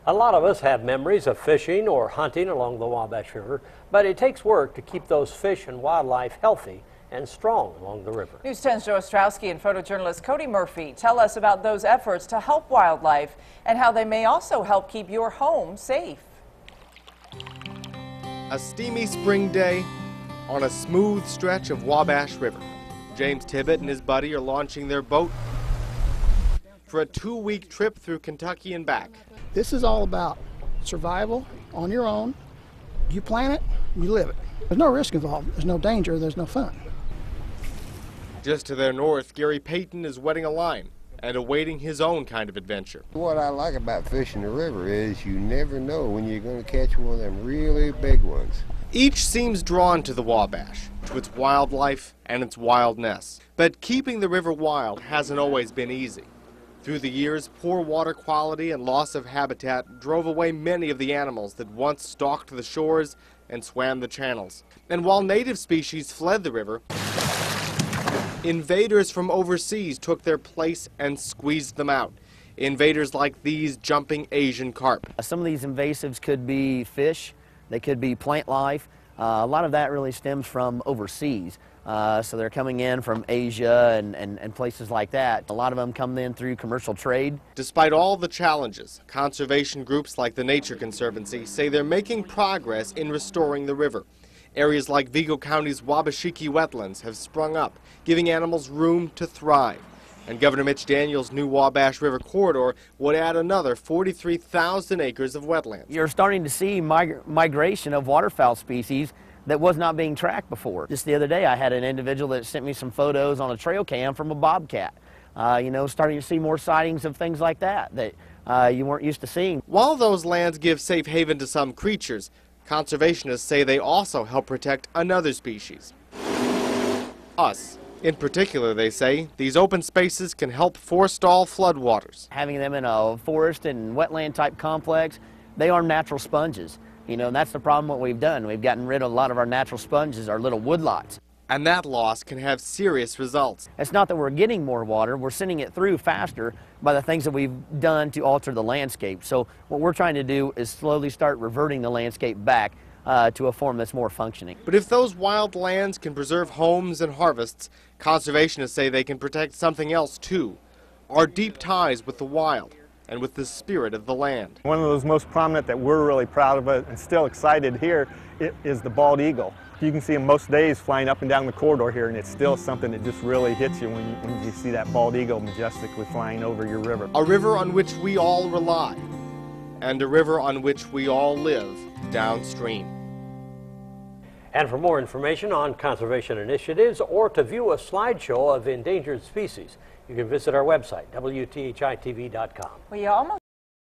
A lot of us have memories of fishing or hunting along the Wabash River, but it takes work to keep those fish and wildlife healthy and strong along the river. News 10's Joe Ostrowski and photojournalist Cody Murphy tell us about those efforts to help wildlife and how they may also help keep your home safe. A steamy spring day on a smooth stretch of Wabash River. James Tibbett and his buddy are launching their boat for a 2-week trip through Kentucky and back. This is all about survival on your own. You plan it, you live it. There's no risk involved, there's no danger, there's no fun. Just to their north, Gary Payton is wetting a line and awaiting his own kind of adventure. What I like about fishing the river is you never know when you're going to catch one of them really big ones. Each seems drawn to the Wabash, to its wildlife and its wildness. But keeping the river wild hasn't always been easy. Through the years, poor water quality and loss of habitat drove away many of the animals that once stalked the shores and swam the channels. And while native species fled the river, invaders from overseas took their place and squeezed them out. Invaders like these jumping Asian carp. Some of these invasives could be fish, they could be plant life. A lot of that really stems from overseas. So they're coming in from Asia and places like that. A lot of them come in through commercial trade. Despite all the challenges, conservation groups like the Nature Conservancy say they're making progress in restoring the river. Areas like Vigo County's Wabashiki wetlands have sprung up, giving animals room to thrive. And Governor Mitch Daniels' new Wabash River corridor would add another 43,000 acres of wetlands. You're starting to see migration of waterfowl species that was not being tracked before. Just the other day I had an individual that sent me some photos on a trail cam from a bobcat. Starting to see more sightings of things like that you weren't used to seeing. While those lands give safe haven to some creatures, conservationists say they also help protect another species. Us. In particular, they say, these open spaces can help forestall floodwaters. Having them in a forest and wetland type complex, they are natural sponges. And that's the problem what we've done. We've gotten rid of a lot of our natural sponges, our little woodlots. And that loss can have serious results. It's not that we're getting more water, we're sending it through faster by the things that we've done to alter the landscape. So what we're trying to do is slowly start reverting the landscape back to a form that's more functioning. But if those wild lands can preserve homes and harvests, conservationists say they can protect something else too, our deep ties with the wild and with the spirit of the land. One of those most prominent that we're really proud of and still excited here is the bald eagle. You can see him most days flying up and down the corridor here, and it's still something that just really hits you when you see that bald eagle majestically flying over your river. A river on which we all rely, and a river on which we all live downstream. And for more information on conservation initiatives or to view a slideshow of endangered species, you can visit our website, WTHI-TV.com. Well, you almost